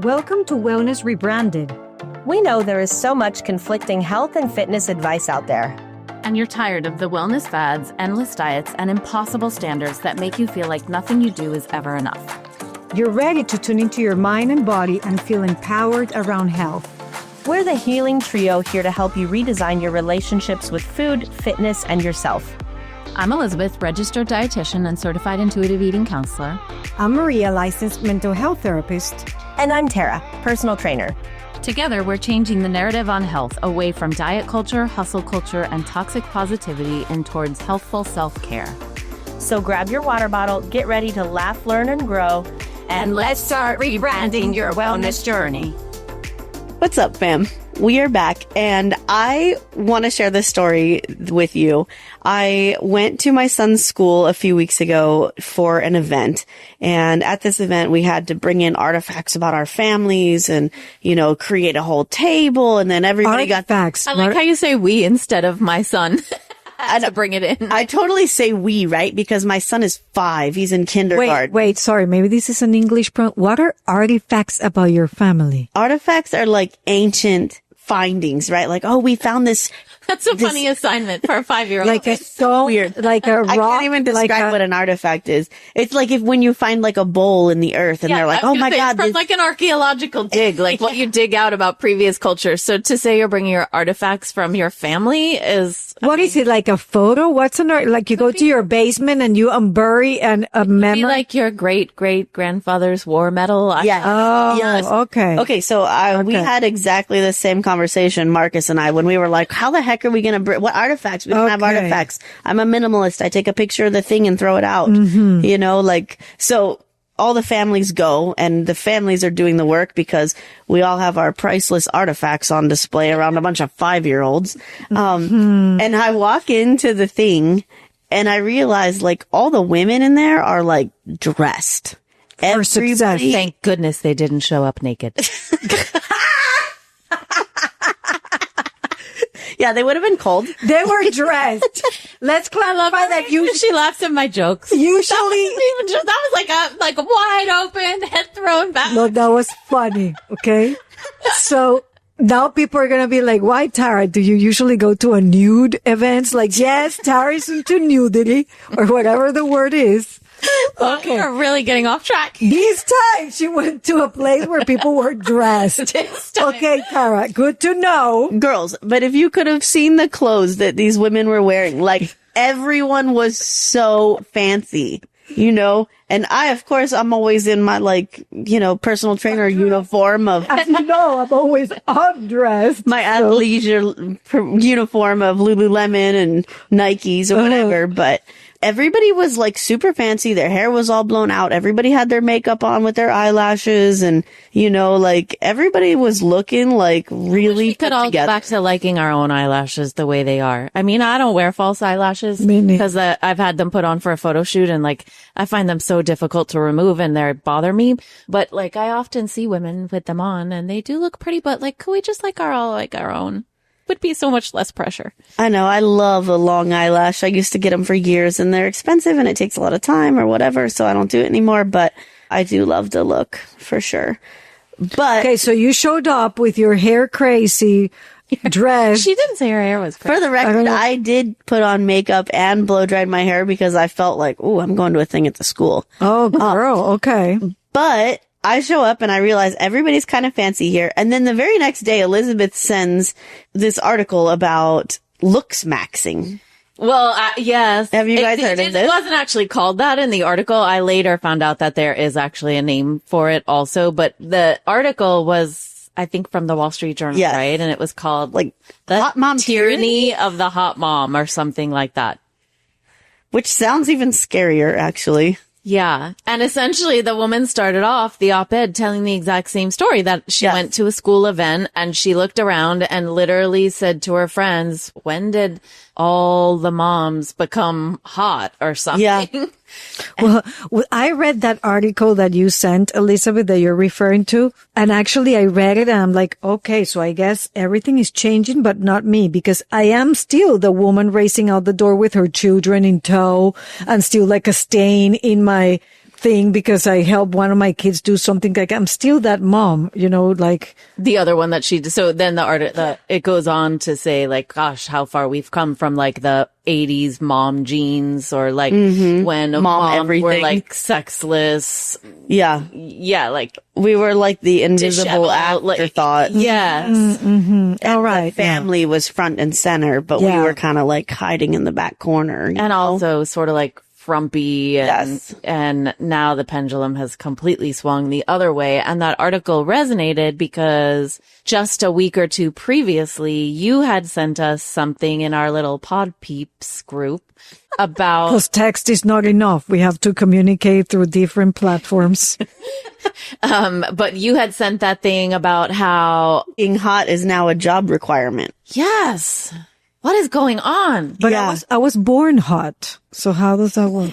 Welcome to Wellness Rebranded. We know there is so much conflicting health and fitness advice out there. And you're tired of the wellness fads, endless diets, and impossible standards that make you feel like nothing you do is ever enough. You're ready to tune into your mind and body and feel empowered around health. We're the Healing Trio here to help you redesign your relationships with food, fitness, and yourself. I'm Elizabeth, registered dietitian and certified intuitive eating counselor. I'm Maria, licensed mental health therapist. And I'm Tara, personal trainer. Together, we're changing the narrative on health away from diet culture, hustle culture, and toxic positivity and towards healthful self-care. So grab your water bottle, get ready to laugh, learn, and grow. And let's start rebranding your wellness journey. What's up, fam? We are back, and I want to share this story with you. I went to my son's school a few weeks ago for an event, and at this event, we had to bring in artifacts about our families and, create a whole table, and then everybody Artifacts. I like how you say we instead of my son. To bring it in. I totally say we, right? Because my son is 5. He's in kindergarten. Wait, sorry. Maybe this is an English What are artifacts about your family? Artifacts are like ancient findings, right? Like, we found this. That's a funny assignment for a 5-year-old. Like a stone, weird. like a rock. I can't even describe what an artifact is. It's like when you find like a bowl in the earth and they're like, oh my God. It's from like an archaeological dig, like what you dig out about previous cultures. So to say you're bringing your artifacts from your family is... What is it, like a photo? What's like you go to your basement and you unbury a memory? Like your great-great-grandfather's war medal. Yeah. Oh, yes. Okay. Okay, so we had exactly the same conversation, Marcus and I, when we were like, how the heck are we going to bring, what artifacts? We don't have artifacts. I'm a minimalist. I take a picture of the thing and throw it out. So all the families go, and the families are doing the work because we all have our priceless artifacts on display around a bunch of 5-year-olds. And I walk into the thing and I realize like all the women in there are like dressed. Everybody. Thank goodness they didn't show up naked. Yeah, they would have been cold. They were dressed. Let's clarify that She laughs at my jokes. Usually, that was like a wide open, head thrown back. No, that was funny. Okay. So now people are going to be like, why, Tara? Do you usually go to a nude events? Like, yes, Tara's into nudity or whatever the word is. Okay. You're really getting off track. This time she went to a place where people were dressed. Okay, Tara, good to know. Girls, but if you could have seen the clothes that these women were wearing, like everyone was so fancy, and I, of course, I'm always in my personal trainer uniform of, as you know, I'm always undressed. My athleisure uniform of Lululemon and Nikes or whatever, but everybody was like super fancy. Their hair was all blown out. Everybody had their makeup on with their eyelashes, and everybody was looking like really. We could all get back to liking our own eyelashes the way they are. I mean, I don't wear false eyelashes because I've had them put on for a photo shoot, and I find them so difficult to remove, and they bother me. But I often see women put them on, and they do look pretty. But could we just our own? Would be so much less pressure. I know. I love a long eyelash. I used to get them for years, and they're expensive and it takes a lot of time or whatever. So I don't do it anymore, but I do love the look for sure. But okay, so you showed up with your hair crazy dress. She didn't say her hair was crazy. For the record, I did put on makeup and blow dried my hair because I felt like, I'm going to a thing at the school. Oh, girl. Okay. But I show up and I realize everybody's kind of fancy here. And then the very next day, Elizabeth sends this article about looks maxing. Well, yes. Have you guys heard of this? It wasn't actually called that in the article. I later found out that there is actually a name for it also. But the article was, I think, from the Wall Street Journal, right? And it was called the Hot Mom Tyranny of the Hot Mom or something like that. Which sounds even scarier, actually. Yeah. And essentially the woman started off the op-ed telling the exact same story, that she went to a school event and she looked around and literally said to her friends, when did all the moms become hot or something? Yeah. Well, I read that article that you sent, Elizabeth, that you're referring to. And actually I read it and I'm like, okay, so I guess everything is changing, but not me, because I am still the woman racing out the door with her children in tow and still like a stain in my thing because I help one of my kids do something. Like, I'm still that mom, like the other one that so then it goes on to say like, gosh, how far we've come from like the 80s mom jeans, or like when mom were like sexless. Yeah. Yeah. Like we were like the invisible afterthought. Yes. All right. The family was front and center, but we were kind of like hiding in the back corner. And also sort of like frumpy, and now the pendulum has completely swung the other way. And that article resonated because just a week or two previously, you had sent us something in our little Pod Peeps group about... Because text is not enough. We have to communicate through different platforms. But you had sent that thing about how... being hot is now a job requirement. Yes. What is going on? But I was born hot. So how does that work?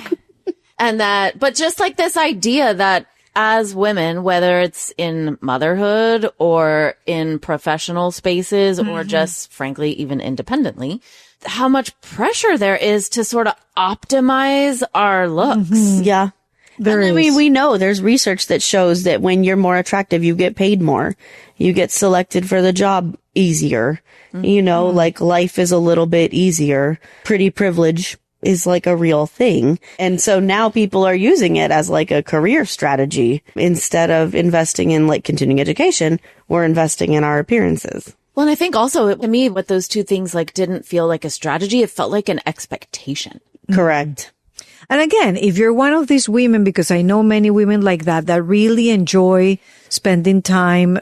But just like this idea that as women, whether it's in motherhood or in professional spaces or just frankly, even independently, how much pressure there is to sort of optimize our looks. Yeah. I mean, we know there's research that shows that when you're more attractive, you get paid more. You get selected for the job easier. Like life is a little bit easier. Pretty privilege is like a real thing. And so now people are using it as like a career strategy. Instead of investing in like continuing education, we're investing in our appearances. Well, and I think also to me, what those two things like didn't feel like a strategy. It felt like an expectation. Correct. And again, if you're one of these women, because I know many women like that really enjoy spending time,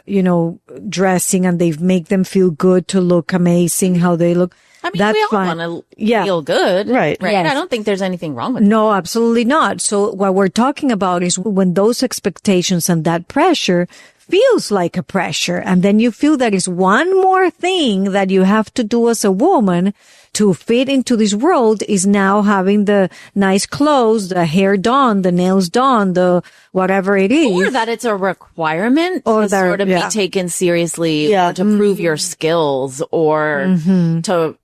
dressing, and they make them feel good to look amazing, how they look. I mean, that's we all fine. want to feel good. Right. Yes. I don't think there's anything wrong with that. No, absolutely not. So what we're talking about is when those expectations and that pressure feels like a pressure, and then you feel that is one more thing that you have to do as a woman to fit into this world, is now having the nice clothes, the hair done, the nails done, the whatever it is. Or that it's a requirement or to sort of be taken seriously, or to prove your skills, or to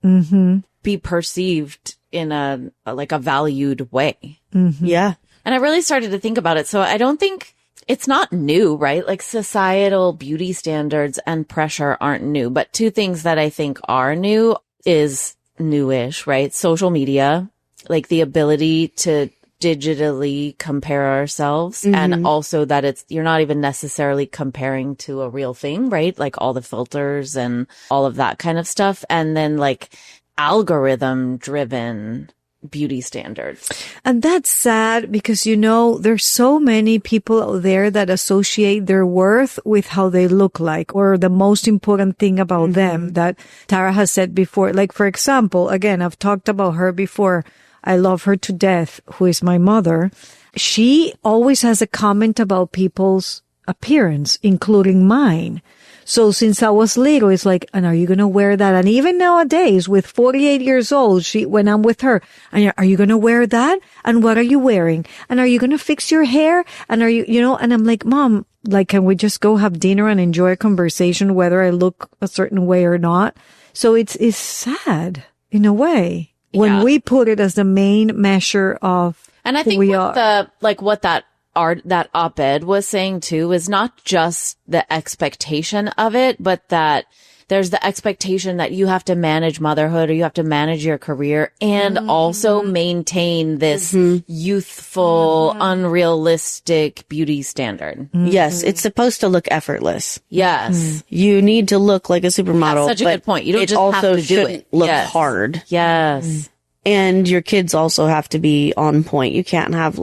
be perceived in a valued way. Yeah. And I really started to think about it. So I don't think it's not new, right? Like societal beauty standards and pressure aren't new, but two things that I think are new is newish, right? Social media, like the ability to digitally compare ourselves, and also that you're not even necessarily comparing to a real thing, right? Like all the filters and all of that kind of stuff. And then like algorithm driven beauty standards. And that's sad because, there's so many people out there that associate their worth with how they look like, or the most important thing about them that Tara has said before. Like, for example, again, I've talked about her before. I love her to death, who is my mother. She always has a comment about people's appearance, including mine. So since I was little, it's like, and are you going to wear that? And even nowadays, with 48 years old, when I'm with her, are you going to wear that? And what are you wearing? And are you going to fix your hair? And are you, and I'm like, Mom, like, can we just go have dinner and enjoy a conversation, whether I look a certain way or not? So it's sad in a way when we put it as the main measure of and I who think we are. What that op-ed was saying too is not just the expectation of it, but that there's the expectation that you have to manage motherhood, or you have to manage your career, and also maintain this youthful, unrealistic beauty standard. Yes, it's supposed to look effortless. Yes. You need to look like a supermodel. That's such a good point. You don't just have to do it. Look hard. Yes. And your kids also have to be on point. You can't have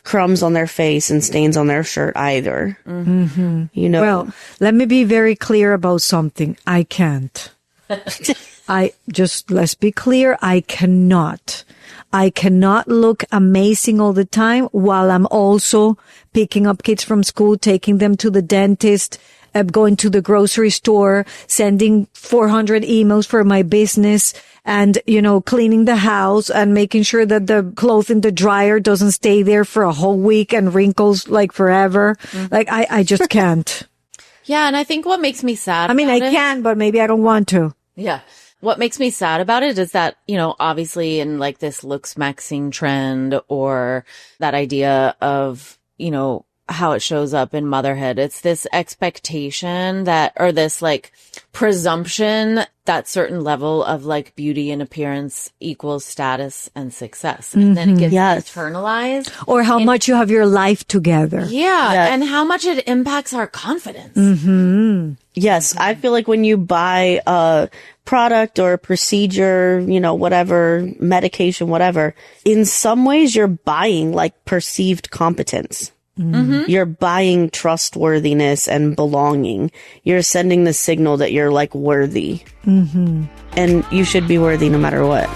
crumbs on their face and stains on their shirt either. Well, let me be very clear about something. I can't. Let's be clear. I cannot look amazing all the time while I'm also picking up kids from school, taking them to the dentist, going to the grocery store, sending 400 emails for my business, and, cleaning the house and making sure that the clothes in the dryer doesn't stay there for a whole week and wrinkles like forever. Like, I just can't. Yeah. And I think what makes me sad. I mean, I can, but maybe I don't want to. Yeah. what makes me sad about it is that, you know, obviously in like this looks maxing trend or that idea of, you know, how it shows up in motherhood, it's this expectation that, or this like presumption that certain level of like beauty and appearance equals status and success. And then it gets internalized. Or how much you have your life together. Yeah. And how much it impacts our confidence. Yes. I feel like when you buy a product or a procedure, you know, whatever, medication, whatever, in some ways you're buying like perceived competence. You're buying trustworthiness and belonging. You're sending the signal that you're like worthy. And you should be worthy no matter what.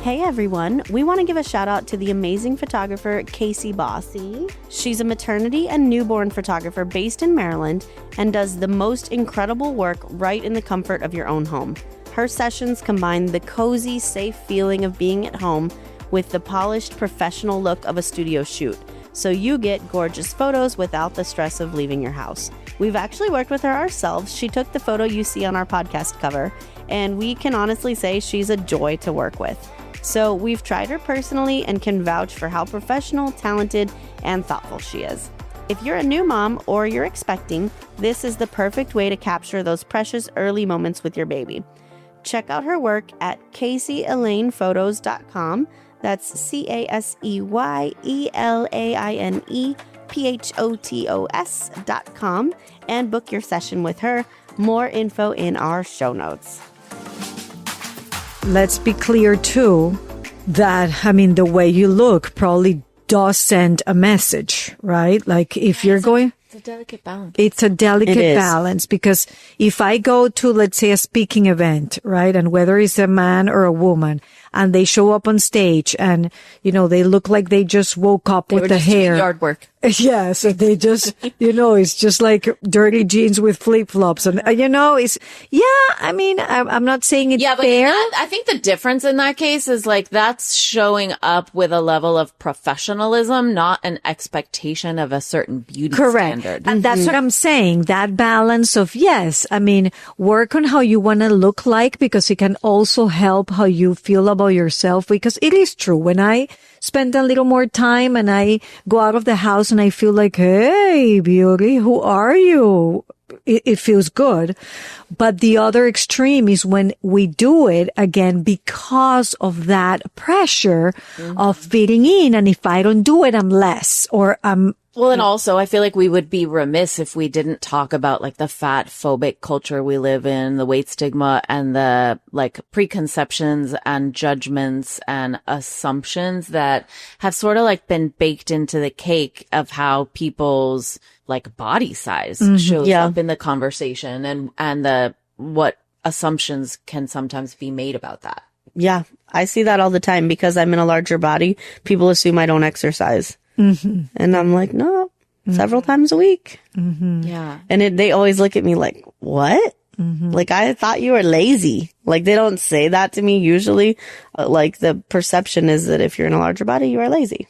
Hey everyone, we want to give a shout out to the amazing photographer Casey Bossy. She's a maternity and newborn photographer based in Maryland and does the most incredible work right in the comfort of your own home. Her sessions combine the cozy, safe feeling of being at home with the polished, professional look of a studio shoot. So you get gorgeous photos without the stress of leaving your house. We've actually worked with her ourselves. She took the photo you see on our podcast cover, and we can honestly say she's a joy to work with. So we've tried her personally and can vouch for how professional, talented, and thoughtful she is. If you're a new mom or you're expecting, this is the perfect way to capture those precious early moments with your baby. Check out her work at CaseyElainePhotos.com. That's CaseyElainePhotos.com and book your session with her. More info in our show notes. Let's be clear too that, I mean, the way you look probably does send a message, right? Like if you're going... It's a delicate balance. It's a delicate balance because if I go to, let's say, a speaking event, right? And whether it's a man or a woman and they show up on stage and, you know, they look like they just woke up with the hair. Yard work. Yeah. So they just, you know, it's just like dirty jeans with flip flops. And, you know, it's, I mean, I'm not saying it's fair. I think the difference in that case is like that's showing up with a level of professionalism, not an expectation of a certain beauty standard. And that's what I'm saying. That balance of, yes, I mean, work on how you want to look like because it can also help how you feel about yourself. Because it is true. When I spend a little more time and I go out of the house and I feel like, hey, beauty, who are you? It feels good. But the other extreme is when we do it again because of that pressure of fitting in. And if I don't do it, I'm less or I'm... Well, and also I feel like we would be remiss if we didn't talk about like the fat phobic culture we live in, the weight stigma and the like preconceptions and judgments and assumptions that have sort of like been baked into the cake of how people's like body size shows up in the conversation and the what assumptions can sometimes be made about that. Yeah, I see that all the time because I'm in a larger body. People assume I don't exercise. And I'm like, no, several times a week. Yeah. And they always look at me like, what? Like, I thought you were lazy. Like, they don't say that to me usually. Like, the perception is that if you're in a larger body, you are lazy.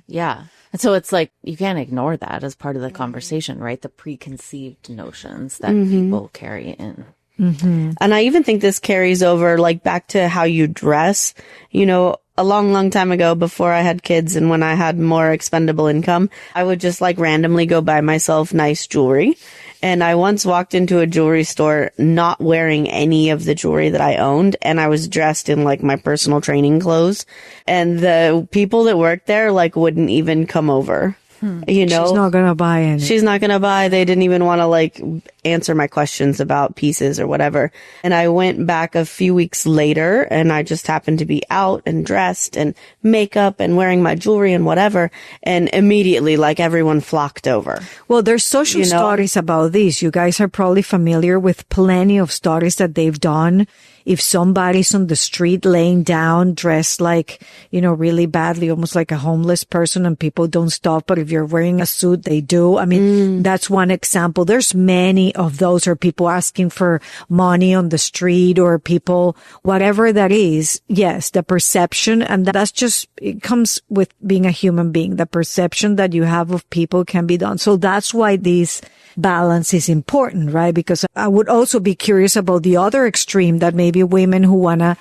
Yeah. And so it's like, you can't ignore that as part of the conversation, right? The preconceived notions that people carry in. And I even think this carries over, like, back to how you dress. You know, a long, long time ago, before I had kids and when I had more expendable income, I would just, like, randomly go buy myself nice jewelry. And I once walked into a jewelry store not wearing any of the jewelry that I owned, and I was dressed in, like, my personal training clothes. And the people that worked there, like, wouldn't even come over. You know, she's not gonna buy any. She's not gonna buy. They didn't even want to like answer my questions about pieces or whatever. And I went back a few weeks later, and I just happened to be out and dressed and makeup and wearing my jewelry and whatever. And immediately, like everyone flocked over. Well, there's social studies about this. You guys are probably familiar with plenty of studies that they've done if somebody's on the street laying down, dressed like, really badly, almost like a homeless person, and people don't stop. But if you're wearing a suit, they do. I mean, that's one example. There's many of those, or people asking for money on the street, or people, whatever that is. Yes, the perception, and that's just, it comes with being a human being. The perception that you have of people can be done. So that's why this balance is important, right? Because I would also be curious about the other extreme, that maybe women who want to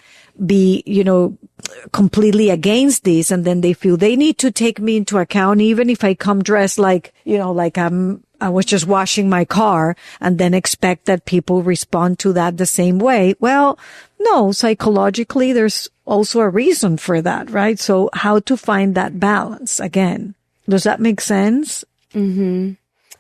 be, completely against this, and then they feel they need to take me into account, even if I come dressed like, I was just washing my car, and then expect that people respond to that the same way. Well, no, psychologically, there's also a reason for that, right? So how to find that balance again? Does that make sense? Mm-hmm.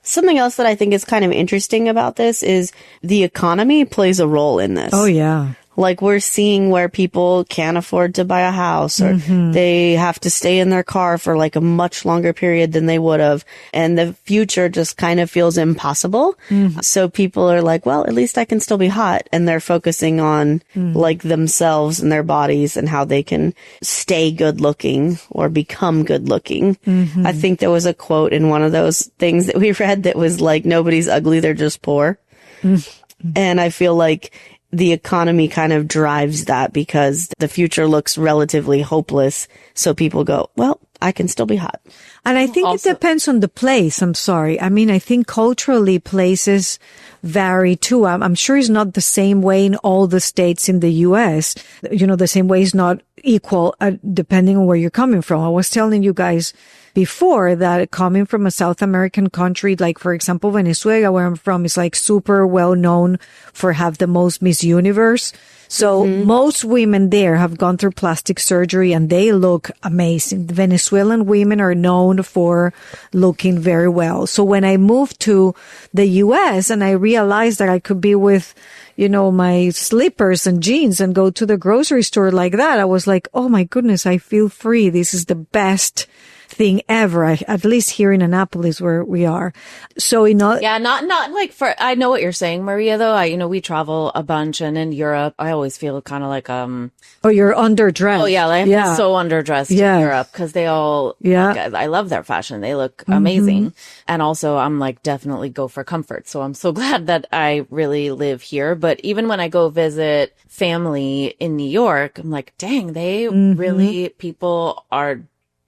Something else that I think is kind of interesting about this is the economy plays a role in this. Oh, yeah. Like, we're seeing where people can't afford to buy a house, or they have to stay in their car for like a much longer period than they would have. And the future just kind of feels impossible. So people are like, well, at least I can still be hot. And they're focusing on like themselves and their bodies and how they can stay good looking or become good looking. I think there was a quote in one of those things that we read that was like, nobody's ugly, they're just poor. And I feel like the economy kind of drives that, because the future looks relatively hopeless. So people go, well, I can still be hot. And I think it depends on the place. I'm sorry. I mean, I think culturally places vary too. I'm sure it's not the same way in all the states in the U.S. The same way is not equal depending on where you're coming from. I was telling you guys before that coming from a South American country, like for example, Venezuela, where I'm from, is like super well known for have the most Miss Universe. So most women there have gone through plastic surgery and they look amazing. The Venezuelan women are known for looking very well. So when I moved to the US and I realized that I could be with, my slippers and jeans and go to the grocery store like that, I was like, oh my goodness, I feel free. This is the best thing ever, at least here in Annapolis where we are. So, not like I know what you're saying, Maria, though. We travel a bunch, and in Europe, I always feel kind of like, oh, you're underdressed. Oh, yeah. I feel so underdressed in Europe, because they all, I love their fashion. They look amazing. And also, I'm like, definitely go for comfort. So I'm so glad that I really live here. But even when I go visit family in New York, I'm like, dang, they really, people are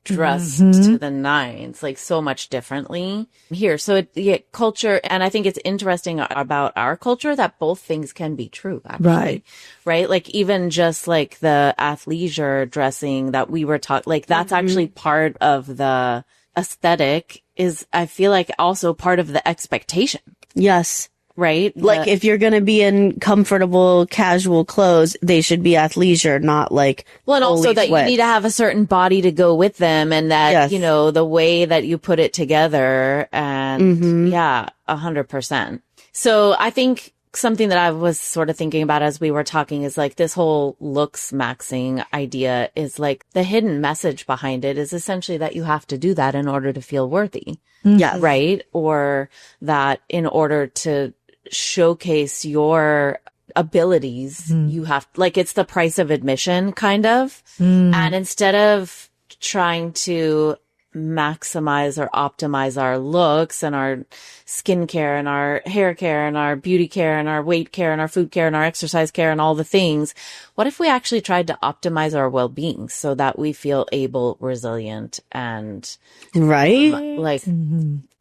dressed to the nines, like so much differently here. So culture, and I think it's interesting about our culture that both things can be true, actually. Right? Like even just like the athleisure dressing that we were taught, like that's actually part of the aesthetic, is I feel like also part of the expectation. Yes. Right? Like if you're going to be in comfortable, casual clothes, they should be athleisure, not like, well, and also that sweat. You need to have a certain body to go with them, and that, the way that you put it together, and 100%. So I think something that I was sort of thinking about as we were talking is like this whole looks maxing idea is like the hidden message behind it is essentially that you have to do that in order to feel worthy. Yeah. Right? Or that in order to showcase your abilities, you have, like, it's the price of admission kind of. And instead of trying to maximize or optimize our looks and our skincare and our hair care and our beauty care and our weight care and our food care and our exercise care and all the things, what if we actually tried to optimize our well-being so that we feel able, resilient, and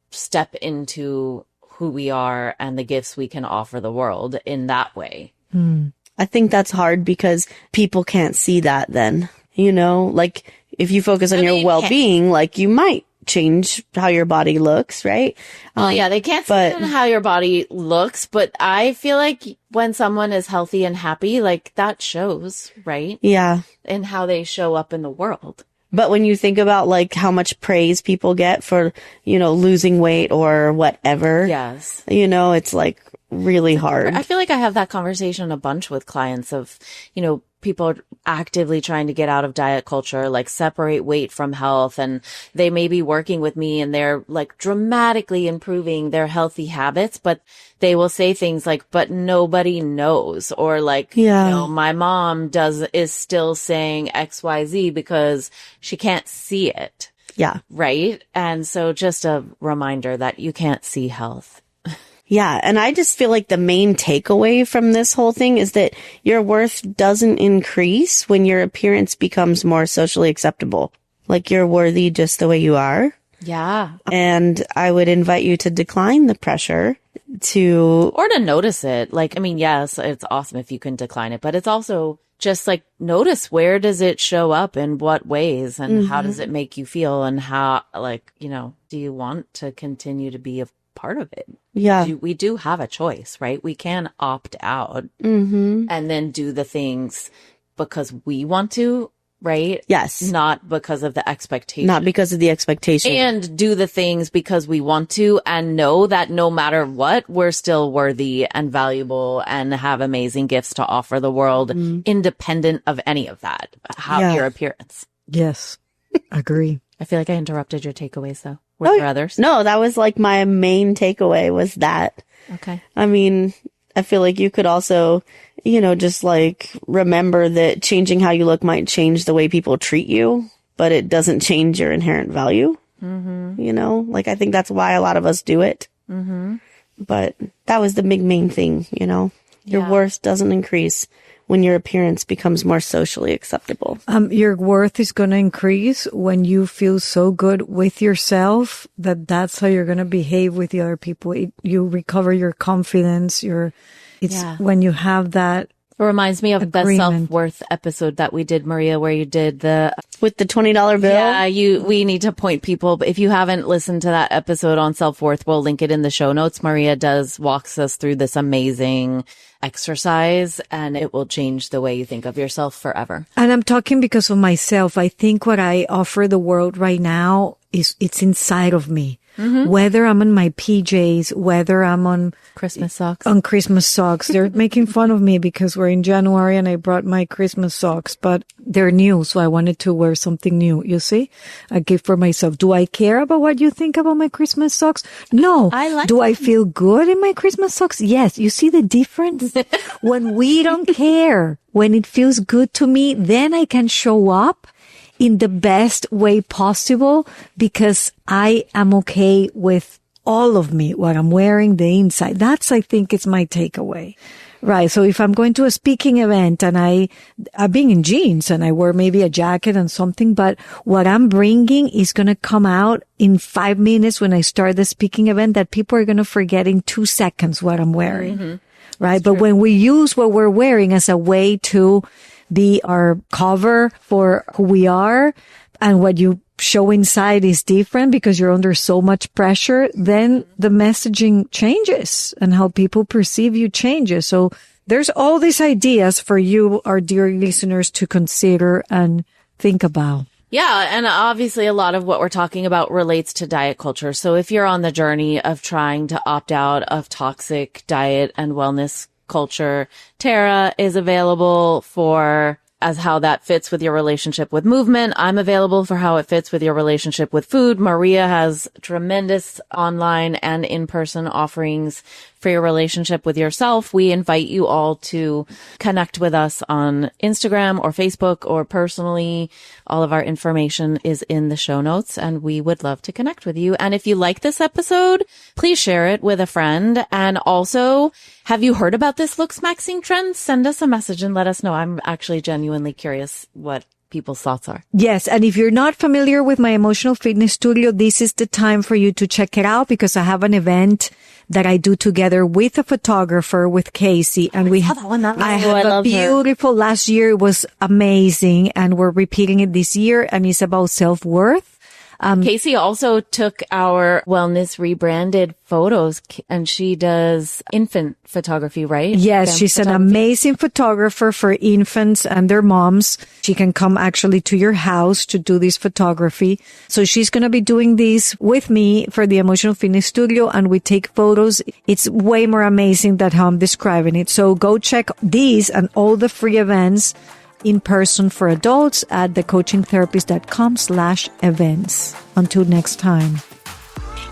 step into who we are and the gifts we can offer the world in that way? I think that's hard because people can't see that then, like if you focus on your well-being, like you might change how your body looks, right? They can't see how your body looks, but I feel like when someone is healthy and happy, like that shows, right? Yeah. And how they show up in the world. But when you think about like how much praise people get for, losing weight or whatever, yes, it's like, really hard. I feel like I have that conversation a bunch with clients of, people are actively trying to get out of diet culture, like separate weight from health. And they may be working with me and they're like dramatically improving their healthy habits, but they will say things like, but nobody knows, or like, my mom is still saying XYZ because she can't see it. Yeah. Right. And so just a reminder that you can't see health. Yeah. And I just feel like the main takeaway from this whole thing is that your worth doesn't increase when your appearance becomes more socially acceptable. Like, you're worthy just the way you are. Yeah. And I would invite you to decline the pressure or to notice it. Like, I mean, yes, it's awesome if you can decline it, but it's also just like, notice, where does it show up, in what ways, and how does it make you feel, and how, like, do you want to continue to be a part of it? Yeah. We do have a choice, right? We can opt out and then do the things because we want to, right? Yes. Not because of the expectation. Not because of the expectation. And do the things because we want to, and know that no matter what, we're still worthy and valuable and have amazing gifts to offer the world, independent of any of that. Your appearance. Yes. Agree. I feel like I interrupted your takeaways though. Were there others? No, that was like my main takeaway was that. Okay. I mean, I feel like you could also, just like remember that changing how you look might change the way people treat you, but it doesn't change your inherent value. Mm-hmm. Like, I think that's why a lot of us do it. Mm-hmm. But that was the big main thing, your worth doesn't increase when your appearance becomes more socially acceptable. Your worth is going to increase when you feel so good with yourself that's how you're going to behave with the other people. You recover your confidence. When you have that. It reminds me of agreement. The self-worth episode that we did, Maria, where you did with the $20 bill. Yeah, we need to point people. But if you haven't listened to that episode on self-worth, we'll link it in the show notes. Maria walks us through this amazing exercise, and it will change the way you think of yourself forever. And I'm talking because of myself. I think what I offer the world right now it's inside of me. Mm-hmm. Whether I'm on my PJs, whether I'm on Christmas socks. On Christmas socks. They're making fun of me because we're in January and I brought my Christmas socks, but they're new. So I wanted to wear something new. You see, a gift for myself. Do I care about what you think about my Christmas socks? No. Do I feel good in my Christmas socks? Yes. You see the difference? When we don't care, when it feels good to me, then I can show up in the best way possible because I am okay with all of me, what I'm wearing, the inside. That's, I think, it's my takeaway. Right. So if I'm going to a speaking event and I'm being in jeans and I wear maybe a jacket and something, but what I'm bringing is going to come out in 5 minutes when I start the speaking event that people are going to forget in 2 seconds what I'm wearing. Mm-hmm. Right. But when we use what we're wearing as a way to be our cover for who we are, and what you show inside is different because you're under so much pressure, then the messaging changes and how people perceive you changes. So there's all these ideas for you, our dear listeners, to consider and think about. Yeah. And obviously a lot of what we're talking about relates to diet culture. So if you're on the journey of trying to opt out of toxic diet and wellness culture, Tara is available as how that fits with your relationship with movement. I'm available for how it fits with your relationship with food. Maria has tremendous online and in-person offerings for your relationship with yourself. We invite you all to connect with us on Instagram or Facebook or personally. All of our information is in the show notes, and we would love to connect with you. And if you like this episode, please share it with a friend. And also, have you heard about this looks maxing trend? Send us a message and let us know. I'm actually genuinely curious what people's thoughts are. Yes. And if you're not familiar with my emotional fitness studio, this is the time for you to check it out because I have an event that I do together with a photographer, with Casey. And I have a beautiful, last year it was amazing. And we're repeating it this year. And it's about self-worth Casey also took our wellness rebranded photos, and she does infant photography, right? Yes, she's an amazing photographer for infants and their moms. She can come actually to your house to do this photography. So she's going to be doing this with me for the Emotional Fitness Studio, and we take photos. It's way more amazing than how I'm describing it. So go check these and all the free events in person for adults at thecoachingtherapist.com/events. Until next time.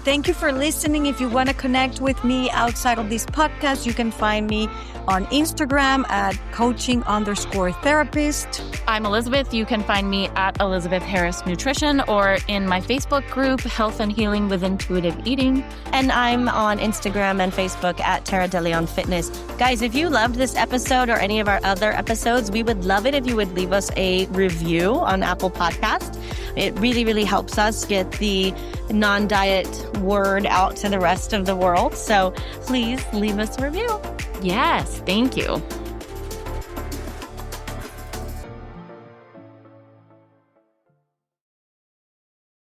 Thank you for listening. If you want to connect with me outside of this podcast, you can find me on Instagram at coaching_therapist. I'm Elizabeth. You can find me at Elizabeth Harris Nutrition or in my Facebook group, Health and Healing with Intuitive Eating. And I'm on Instagram and Facebook at Tara De Leon Fitness. Guys, if you loved this episode or any of our other episodes, we would love it if you would leave us a review on Apple Podcast. It really, really helps us get the non-diet word out to the rest of the world. So please leave us a review. Yes, thank you.